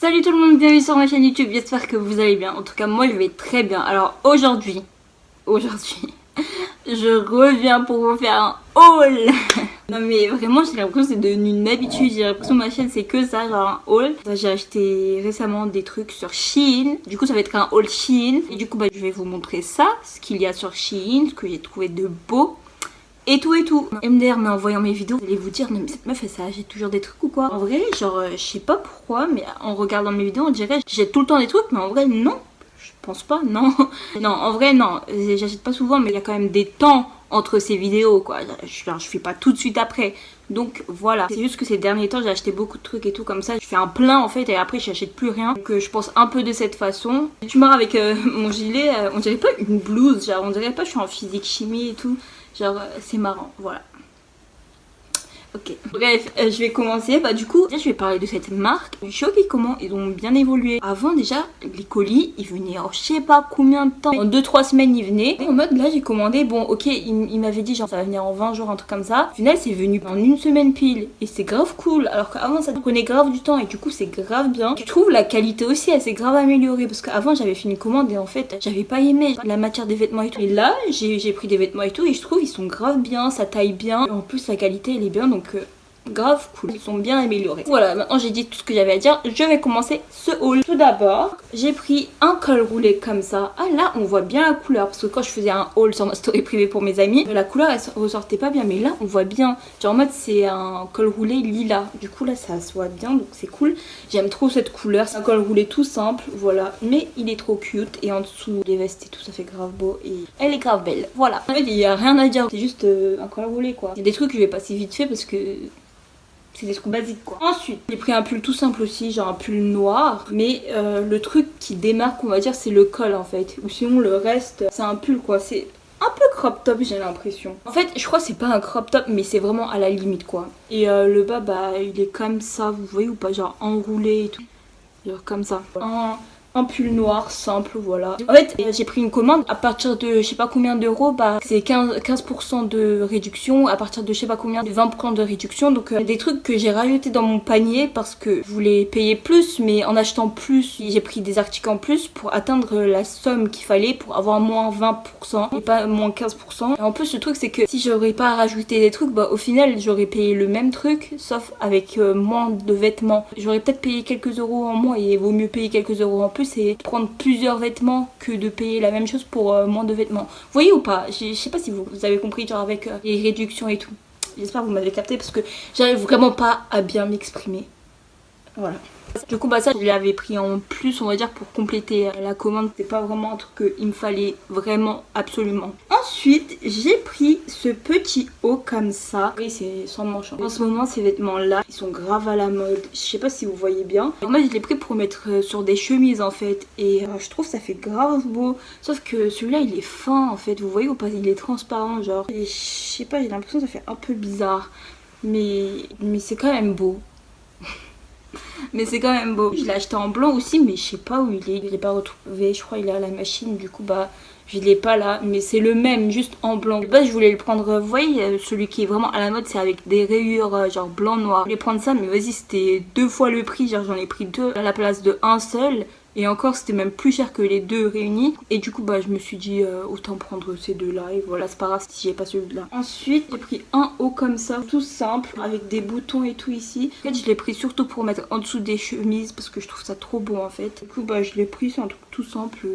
Salut tout le monde, bienvenue sur ma chaîne YouTube, j'espère que vous allez bien. En tout cas moi je vais très bien. Alors aujourd'hui, je reviens pour vous faire un haul. Non mais vraiment j'ai l'impression que c'est devenu une habitude, j'ai l'impression que ma chaîne c'est que ça, genre un haul. J'ai acheté récemment des trucs sur Shein, du coup ça va être un haul Shein. Et du coup je vais vous montrer ça, ce qu'il y a sur Shein, ce que j'ai trouvé de beau. Et tout. MDR, mais en voyant mes vidéos, vous allez vous dire, non mais cette meuf elle s'achète toujours des trucs ou quoi? En vrai, genre, je sais pas pourquoi, mais en regardant mes vidéos, on dirait j'achète tout le temps des trucs, mais en vrai, non. Je pense pas, non. Non, en vrai, non. J'achète pas souvent, mais il y a quand même des temps entre ces vidéos, quoi. Je fais pas tout de suite après. Donc voilà. C'est juste que ces derniers temps, j'ai acheté beaucoup de trucs et tout comme ça. Je fais un plein en fait, et après, j'achète plus rien. Donc je pense un peu de cette façon. Tu marres avec mon gilet, on dirait pas une blouse, genre, on dirait pas je suis en physique chimie et tout. Genre, c'est marrant, voilà. Ok, bref, je vais commencer. Du coup, déjà, je vais parler de cette marque. Je suis choquée comment ils ont bien évolué. Avant, déjà, les colis, ils venaient en je sais pas combien de temps. En 2-3 semaines, ils venaient. Et en mode, là, j'ai commandé. Bon, ok, il m'avait dit, genre, ça va venir en 20 jours, un truc comme ça. Au final, c'est venu en une semaine pile. Et c'est grave cool. Alors qu'avant, ça prenait grave du temps. Et du coup, c'est grave bien. Je trouve la qualité aussi, elle s'est grave améliorée. Parce qu'avant, j'avais fait une commande et en fait, j'avais pas aimé la matière des vêtements et tout. Et là, j'ai pris des vêtements et tout. Et je trouve, ils sont grave bien. Ça taille bien. Et en plus, la qualité, elle est bien. Donc, grave cool, ils sont bien améliorés. Voilà, maintenant j'ai dit tout ce que j'avais à dire, je vais commencer ce haul. Tout d'abord, j'ai pris un col roulé comme ça. Ah là, on voit bien la couleur, parce que quand je faisais un haul sur ma story privée pour mes amis, la couleur elle ressortait pas bien, mais là on voit bien. Genre en mode c'est un col roulé lilas, du coup là ça se voit bien, donc c'est cool. J'aime trop cette couleur, c'est un col roulé tout simple, voilà, mais il est trop cute. Et en dessous les vestes et tout, ça fait grave beau et elle est grave belle, voilà. En fait il y a rien à dire, c'est juste un col roulé quoi. Il y a des trucs que je vais passer vite fait parce que c'est des trucs basiques quoi. Ensuite, j'ai pris un pull tout simple aussi, genre un pull noir. Mais le truc qui démarque, on va dire, c'est le col en fait. Ou sinon le reste, c'est un pull quoi. C'est un peu crop top, j'ai l'impression. En fait, je crois que c'est pas un crop top, mais c'est vraiment à la limite quoi. Et le bas, il est comme ça, vous voyez ou pas? Genre enroulé et tout. Genre comme ça. Un pull noir simple, voilà. En fait, j'ai pris une commande à partir de je sais pas combien d'euros, c'est 15% de réduction, à partir de je sais pas combien, de 20% de réduction. Donc des trucs que j'ai rajouté dans mon panier parce que je voulais payer plus, mais en achetant plus, j'ai pris des articles en plus pour atteindre la somme qu'il fallait pour avoir moins 20% et pas moins 15%. Et en plus, le truc c'est que si j'aurais pas rajouté des trucs, au final j'aurais payé le même truc, sauf avec moins de vêtements. J'aurais peut-être payé quelques euros en moins, et il vaut mieux payer quelques euros en plus et prendre plusieurs vêtements que de payer la même chose pour moins de vêtements. Vous voyez ou pas? Je sais pas si vous avez compris, genre avec les réductions et tout. J'espère que vous m'avez capté parce que j'arrive vraiment pas à bien m'exprimer. Voilà. Du coup ça je l'avais pris en plus on va dire pour compléter la commande. C'est pas vraiment un truc qu'il me fallait vraiment absolument. Ensuite j'ai pris ce petit haut comme ça. Oui c'est sans manche. En ce moment ces vêtements là ils sont grave à la mode. Je sais pas si vous voyez bien. Moi je l'ai pris pour mettre sur des chemises en fait. Et je trouve ça fait grave beau. Sauf que celui-là il est fin en fait. Vous voyez ou pas? Il est transparent genre. Et je sais pas, j'ai l'impression que ça fait un peu bizarre. Mais c'est quand même beau. Mais c'est quand même beau. Je l'ai acheté en blanc aussi, mais je sais pas où il est. Je l'ai pas retrouvé. Je crois qu'il est à la machine. Du coup, je l'ai pas là. Mais c'est le même, juste en blanc. Je voulais le prendre. Vous voyez, celui qui est vraiment à la mode, c'est avec des rayures genre blanc-noir. Je voulais prendre ça, mais vas-y, c'était 2 fois le prix. Genre, j'en ai pris 2 à la place de un seul. Et encore c'était même plus cher que les deux réunis. Et du coup je me suis dit autant prendre ces deux là. Et voilà, c'est pas grave si j'ai pas celui-là. Ensuite j'ai pris un haut comme ça, tout simple, avec des boutons et tout ici. En fait je l'ai pris surtout pour mettre en dessous des chemises parce que je trouve ça trop beau en fait. Du coup je l'ai pris, c'est un truc tout simple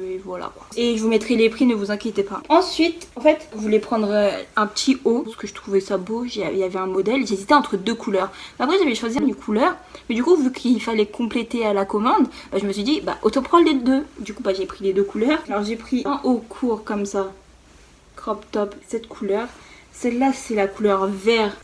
et voilà quoi. Et je vous mettrai les prix, ne vous inquiétez pas. Ensuite en fait je voulais prendre un petit haut parce que je trouvais ça beau. Il y avait un modèle, j'hésitais entre 2 couleurs. Après j'avais choisi une couleur. Mais du coup vu qu'il fallait compléter à la commande, je me suis dit autant prendre les deux. Du coup j'ai pris les 2 couleurs. Alors j'ai pris un haut court comme ça, crop top, cette couleur. Celle-là c'est la couleur vert.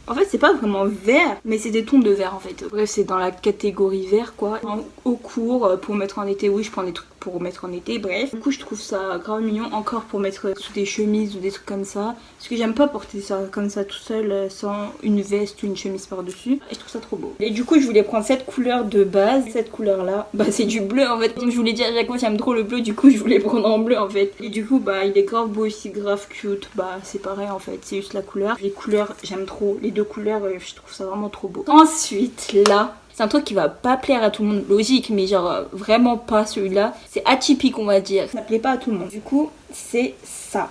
En fait c'est pas vraiment vert, mais c'est des tons de vert en fait. Bref c'est dans la catégorie vert quoi. Un haut court pour mettre en été. Oui je prends des trucs pour mettre en été, bref. Du coup je trouve ça grave mignon, encore pour mettre sous des chemises ou des trucs comme ça. Parce que j'aime pas porter ça comme ça tout seul sans une veste ou une chemise par dessus. Et je trouve ça trop beau. Et du coup je voulais prendre cette couleur de base. Cette couleur là, c'est du bleu en fait. Comme je vous l'ai dit à chaque fois j'aime trop le bleu, du coup je voulais prendre en bleu en fait. Et du coup il est grave beau ici, grave cute. C'est pareil en fait, c'est juste la couleur. Les couleurs j'aime trop, les 2 couleurs je trouve ça vraiment trop beau. Ensuite là C'est un truc qui va pas plaire à tout le monde, logique, mais genre vraiment pas celui-là. C'est atypique, on va dire. Ça plaît pas à tout le monde. Du coup, c'est ça.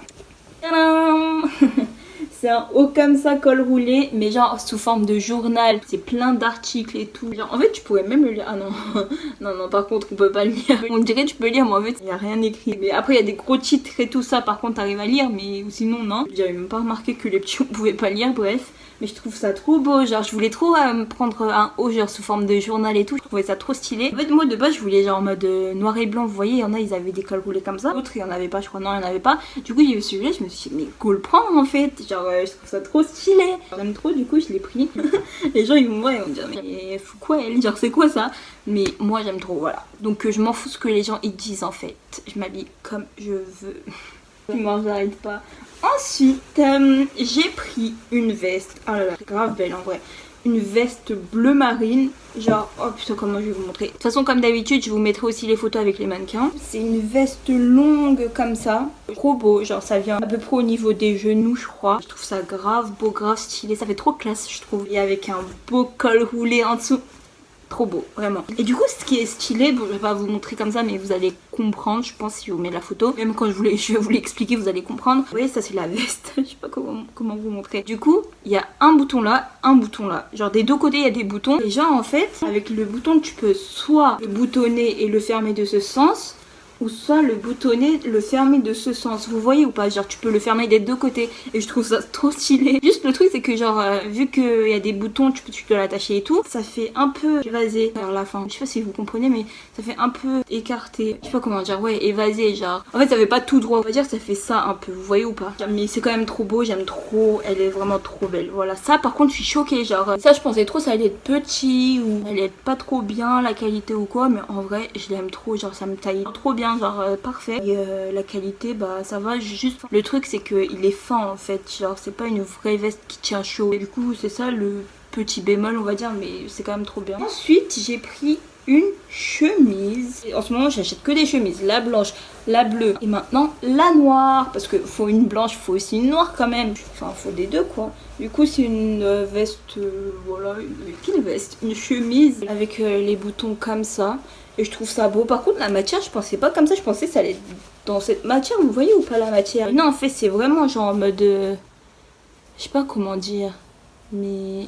Tadam. C'est un haut comme ça, col roulé, mais genre sous forme de journal. C'est plein d'articles et tout. Genre, en fait, tu pourrais même le lire. Ah non, non, par contre, on peut pas le lire. On dirait que tu peux lire, mais en fait, il n'y a rien écrit. Mais après, il y a des gros titres et tout ça, par contre, t'arrives à lire, mais sinon, non. J'avais même pas remarqué que les petits, on pouvait pas lire, bref. Mais je trouve ça trop beau, genre je voulais trop me prendre un haut genre sous forme de journal et tout, je trouvais ça trop stylé. En fait moi de base je voulais genre en mode noir et blanc, vous voyez, il y en a ils avaient des cols roulés comme ça, d'autres il y en avait pas, je crois non il y en avait pas. Du coup il y a eu celui-là, je me suis dit mais go le prendre en fait, genre je trouve ça trop stylé. J'aime trop, du coup je l'ai pris. Les gens ils vont me voir et vont me dire mais fou quoi elle, genre c'est quoi ça? Mais moi j'aime trop, voilà. Donc je m'en fous ce que les gens ils disent en fait, je m'habille comme je veux. Moi j'arrête pas. Ensuite, j'ai pris une veste. Oh là là, c'est grave belle en vrai. Une veste bleu marine. Genre, oh putain, comment je vais vous montrer. De toute façon, comme d'habitude, je vous mettrai aussi les photos avec les mannequins. C'est une veste longue comme ça. Trop beau. Genre, ça vient à peu près au niveau des genoux, je crois. Je trouve ça grave beau, grave stylé. Ça fait trop classe, je trouve. Et avec un beau col roulé en dessous. Trop beau, vraiment. Et du coup, ce qui est stylé, bon, je vais pas vous montrer comme ça, mais vous allez comprendre, je pense, si je vous mets la photo. Même quand je vais vous l'expliquer, vous allez comprendre. Vous voyez, ça c'est la veste. Je sais pas comment vous montrer. Du coup, il y a un bouton là, un bouton là. Genre des deux côtés, il y a des boutons. Et genre, en fait, avec le bouton, tu peux soit le boutonner et le fermer de ce sens, ou soit le boutonner, le fermer de ce sens. Vous voyez ou pas? Genre tu peux le fermer des deux côtés. Et je trouve ça trop stylé. Juste le truc c'est que genre vu qu'il y a des boutons, tu peux l'attacher et tout. Ça fait un peu évasé vers la fin. Je sais pas si vous comprenez mais ça fait un peu écarté. Je sais pas comment dire, ouais évasé genre. En fait ça fait pas tout droit. On va dire que ça fait ça un peu. Vous voyez ou pas? Mais c'est quand même trop beau, j'aime trop. Elle est vraiment trop belle. Voilà, ça par contre je suis choquée. Genre ça je pensais trop ça allait être petit ou elle allait être pas trop bien la qualité ou quoi. Mais en vrai je l'aime trop. Genre ça me taille trop bien. Genre parfait et la qualité bah ça va, juste le truc c'est que il est fin en fait, genre c'est pas une vraie veste qui tient chaud et du coup c'est ça le petit bémol on va dire, mais c'est quand même trop bien. Ensuite j'ai pris une chemise. Et en ce moment j'achète que des chemises, la blanche, la bleue et maintenant la noire, parce que faut une blanche, faut aussi une noire quand même, enfin faut des deux quoi. Du coup c'est une veste, voilà, une veste, une chemise avec les boutons comme ça. Et je trouve ça beau. Par contre, la matière, je pensais pas comme ça. Je pensais que ça allait être dans cette matière. Vous voyez ou pas la matière? Non, en fait, c'est vraiment genre en mode... je sais pas comment dire. Mais...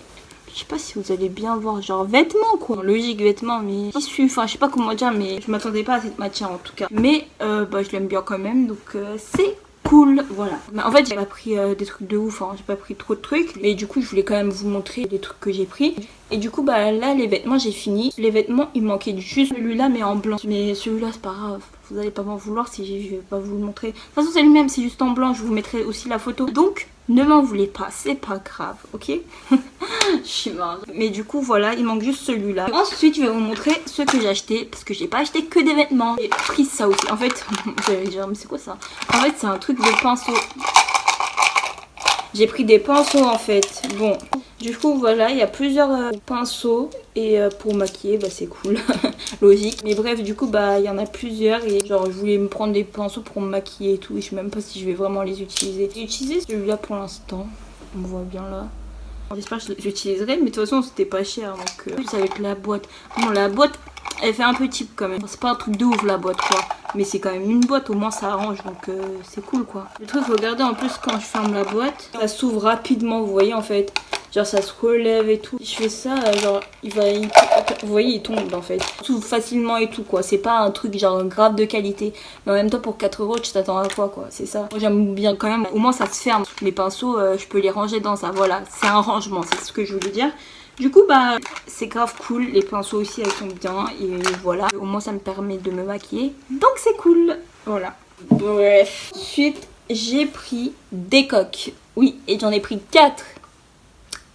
Je sais pas si vous allez bien voir. Genre vêtements, quoi. Logique, vêtements, mais... Tissu, enfin, je sais pas comment dire, mais je m'attendais pas à cette matière, en tout cas. Mais, bah, je l'aime bien quand même. Donc, c'est cool, voilà. Mais en fait j'ai pas pris des trucs de ouf, hein. J'ai pas pris trop de trucs, mais du coup je voulais quand même vous montrer les trucs que j'ai pris. Et du coup bah là les vêtements j'ai fini. Les vêtements il manquait juste celui-là mais en blanc, mais celui-là c'est pas grave, vous allez pas m'en vouloir si je vais pas vous le montrer. De toute façon c'est le même, c'est juste en blanc, je vous mettrai aussi la photo, donc ne m'en voulez pas, c'est pas grave, ok. Je suis marre. Mais du coup voilà, il manque juste celui-là. Ensuite je vais vous montrer ce que j'ai acheté, parce que j'ai pas acheté que des vêtements. J'ai pris ça aussi, en fait, j'allais dire mais c'est quoi ça? En fait c'est un truc de pinceau. J'ai pris des pinceaux en fait. Bon, du coup voilà, il y a plusieurs pinceaux. Et pour maquiller, bah c'est cool. Logique. Mais bref, du coup bah il y en a plusieurs. Et genre je voulais me prendre des pinceaux pour me maquiller et tout. Et je sais même pas si je vais vraiment les utiliser. J'ai utilisé celui-là pour l'instant. On voit bien là. J'espère que je l'utiliserai. Mais de toute façon c'était pas cher. Donc plus avec la boîte. Bon la boîte elle fait un peu type quand même. C'est pas un truc de ouf la boîte quoi. Mais c'est quand même une boîte, au moins ça arrange, donc c'est cool quoi. Le truc, regardez en plus quand je ferme la boîte, ça s'ouvre rapidement, vous voyez en fait. Genre ça se relève et tout. Si je fais ça, genre vous voyez il tombe en fait. Il s'ouvre facilement et tout quoi. C'est pas un truc genre grave de qualité. Mais en même temps pour 4 € tu t'attends à quoi c'est ça. Moi j'aime bien quand même, au moins ça se ferme. Les pinceaux, je peux les ranger dans ça, voilà. C'est un rangement, c'est ce que je voulais dire. Du coup bah c'est grave cool, les pinceaux aussi elles sont bien et voilà, au moins ça me permet de me maquiller, donc c'est cool, voilà. Bref, ensuite j'ai pris des coques, oui, et j'en ai pris 4.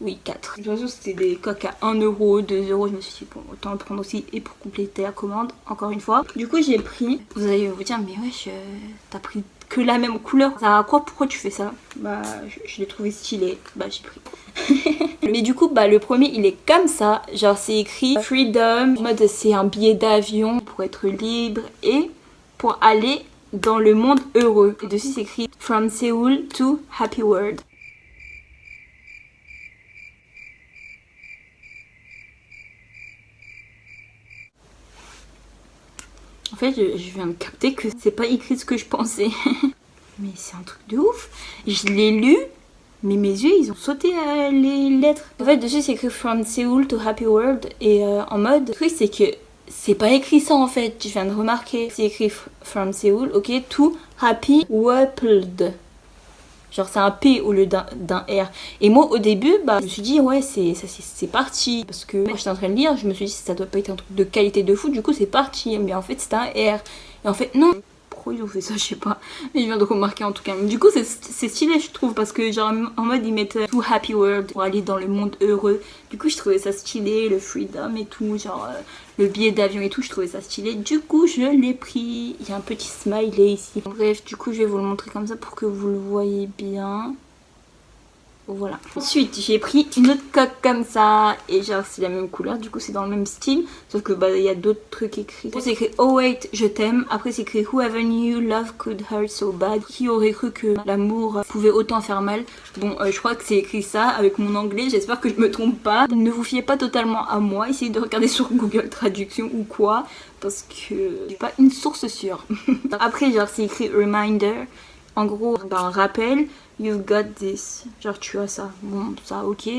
Oui 4. De toute façon c'était des coques à 1 €, 2 €, je me suis dit bon autant le prendre aussi et pour compléter la commande, encore une fois. Du coup j'ai pris, vous allez vous dire mais wesh t'as pris que la même couleur, ça va à quoi, pourquoi tu fais ça? Bah je l'ai trouvé stylé, bah j'ai pris. Mais du coup bah le premier il est comme ça, genre c'est écrit Freedom, en mode c'est un billet d'avion pour être libre et pour aller dans le monde heureux. Et dessus c'est écrit From Seoul to Happy World. En fait, je viens de capter que c'est pas écrit ce que je pensais. Mais c'est un truc de ouf. Je l'ai lu, mais mes yeux, ils ont sauté les lettres. En fait, dessus, c'est écrit From Seoul to Happy World. Et en mode, le truc, c'est que c'est pas écrit ça, en fait. Je viens de remarquer. C'est écrit From Seoul, ok, to Happy World. Genre c'est un P au lieu d'un R. Et moi au début, bah, je me suis dit ouais c'est parti. Parce que moi j'étais en train de lire, je me suis dit ça doit pas être un truc de qualité de fou, du coup c'est parti. Mais en fait c'était un R. Et en fait non. Pourquoi ils ont fait ça, je sais pas. Mais je viens de remarquer en tout cas. Du coup c'est stylé je trouve parce que genre en mode ils mettent To Happy World pour aller dans le monde heureux. Du coup je trouvais ça stylé, le freedom et tout, genre le billet d'avion et tout, je trouvais ça stylé. Du coup je l'ai pris. Il y a un petit smiley ici. Bref, du coup je vais vous le montrer comme ça pour que vous le voyez bien. Voilà. Ensuite, j'ai pris une autre coque comme ça. Et genre, c'est la même couleur. Du coup, c'est dans le même style. Sauf que bah, il y a d'autres trucs écrits. C'est écrit Oh wait, je t'aime. Après, c'est écrit Whoever knew love could hurt so bad. Qui aurait cru que l'amour pouvait autant faire mal. Bon, je crois que c'est écrit ça avec mon anglais. J'espère que je me trompe pas. Ne vous fiez pas totalement à moi. Essayez de regarder sur Google Traduction ou quoi. Parce que j'ai pas une source sûre. Après, genre, c'est écrit Reminder. En gros, bah, un rappel. You've got this. Genre tu as ça. Bon, ça ok.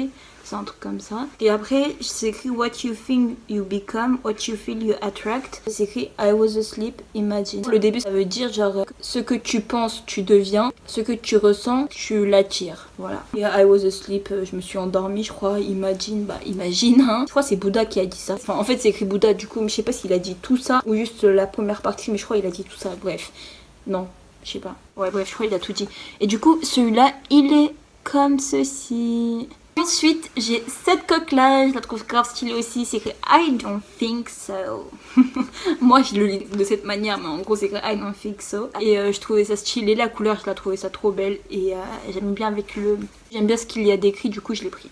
C'est un truc comme ça. Et après, c'est écrit What you think you become, what you feel you attract. C'est écrit I was asleep, imagine. Le début, ça veut dire genre ce que tu penses, tu deviens. Ce que tu ressens, tu l'attires. Voilà. Et I was asleep, je me suis endormie, je crois. Imagine, bah imagine, hein. Je crois que c'est Bouddha qui a dit ça. Enfin, en fait, c'est écrit Bouddha du coup, mais je sais pas s'il a dit tout ça ou juste la première partie, mais je crois qu'il a dit tout ça. Bref. Non. Je sais pas. Ouais, bref, je crois qu'il a tout dit. Et du coup, celui-là, il est comme ceci. Ensuite, j'ai cette coque-là. Je la trouve grave stylée aussi. C'est écrit I don't think so. Moi, je le lis de cette manière, mais en gros, c'est écrit I don't think so. Et je trouvais ça stylé. La couleur, je la trouvais ça trop belle. Et j'aime bien avec le... J'aime bien ce qu'il y a décrit. Du coup, je l'ai pris.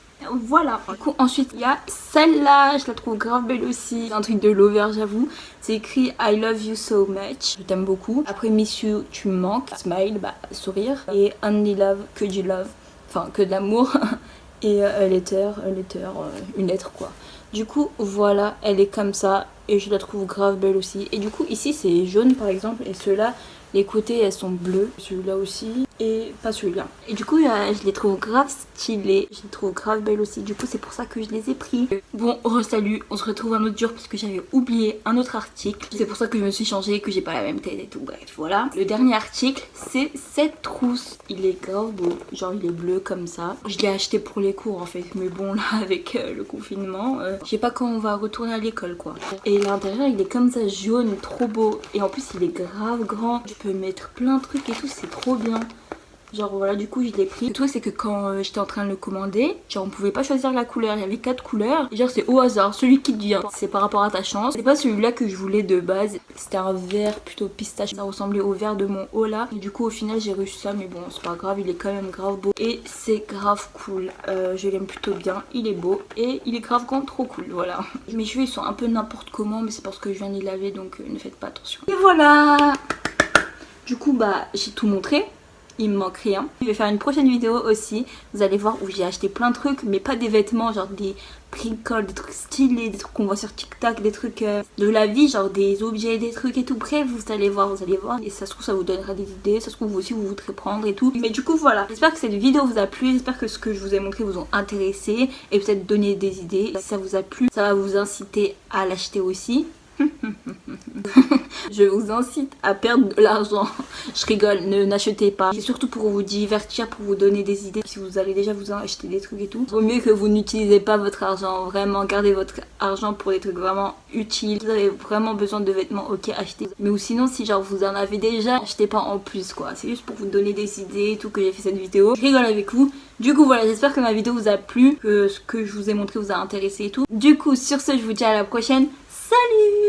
Voilà. Du coup, ensuite, il y a celle-là. Je la trouve grave belle aussi. C'est un truc de lover, j'avoue. C'est écrit I love you so much. Je t'aime beaucoup. Après, miss you, tu me manques. Smile, bah, sourire. Et only love, que du love. Enfin, que de l'amour. Et a letter, une lettre quoi. Du coup, voilà, elle est comme ça. Et je la trouve grave belle aussi. Et du coup, ici, c'est jaune par exemple. Et ceux-là, les côtés, elles sont bleues. Celui-là aussi. Et pas celui-là. Et du coup, je les trouve grave stylées. Je les trouve grave belles aussi. Du coup, c'est pour ça que je les ai pris. Bon, salut. On se retrouve un autre jour parce que j'avais oublié un autre article. C'est pour ça que je me suis changée, que j'ai pas la même tête et tout. Bref, voilà. Le dernier article, c'est cette trousse. Il est grave beau. Genre, il est bleu comme ça. Je l'ai acheté pour les cours en fait. Mais bon, là, avec le confinement, je sais pas quand on va retourner à l'école quoi. Et l'intérieur, il est comme ça, jaune, trop beau. Et en plus, il est grave grand. Je peux mettre plein de trucs et tout. C'est trop bien. Genre voilà, du coup je l'ai pris. Le truc c'est que quand j'étais en train de le commander, genre on pouvait pas choisir la couleur, il y avait 4 couleurs. Et genre c'est au hasard, celui qui te vient, c'est par rapport à ta chance. C'est pas celui-là que je voulais de base, c'était un vert plutôt pistache. Ça ressemblait au vert de mon haut là. Et du coup au final j'ai reçu ça, mais bon c'est pas grave, il est quand même grave beau. Et c'est grave cool, je l'aime plutôt bien, il est beau et il est grave grand, trop cool, voilà. Mes cheveux ils sont un peu n'importe comment, mais c'est parce que je viens d'y laver donc ne faites pas attention. Et voilà. Du coup bah j'ai tout montré. Il me manque rien. Je vais faire une prochaine vidéo aussi. Vous allez voir où j'ai acheté plein de trucs, mais pas des vêtements, genre des bricoles, des trucs stylés, des trucs qu'on voit sur TikTok, des trucs de la vie, genre des objets, des trucs et tout. Bref, vous allez voir. Et ça se trouve, ça vous donnera des idées. Ça se trouve, vous aussi, vous voudrez prendre et tout. Mais du coup, voilà. J'espère que cette vidéo vous a plu. J'espère que ce que je vous ai montré vous ont intéressé et peut-être donné des idées. Si ça vous a plu, ça va vous inciter à l'acheter aussi. Je vous incite à perdre de l'argent. Je rigole, n'achetez pas. C'est surtout pour vous divertir, pour vous donner des idées. Si vous allez déjà vous en acheter des trucs et tout, vaut mieux que vous n'utilisez pas votre argent. Vraiment, gardez votre argent pour des trucs vraiment utiles. Vous avez vraiment besoin de vêtements, ok, achetez. Mais ou sinon, si genre vous en avez déjà, achetez pas en plus quoi. C'est juste pour vous donner des idées et tout que j'ai fait cette vidéo. Je rigole avec vous. Du coup voilà, j'espère que ma vidéo vous a plu, que ce que je vous ai montré vous a intéressé et tout. Du coup sur ce, je vous dis à la prochaine. Salut!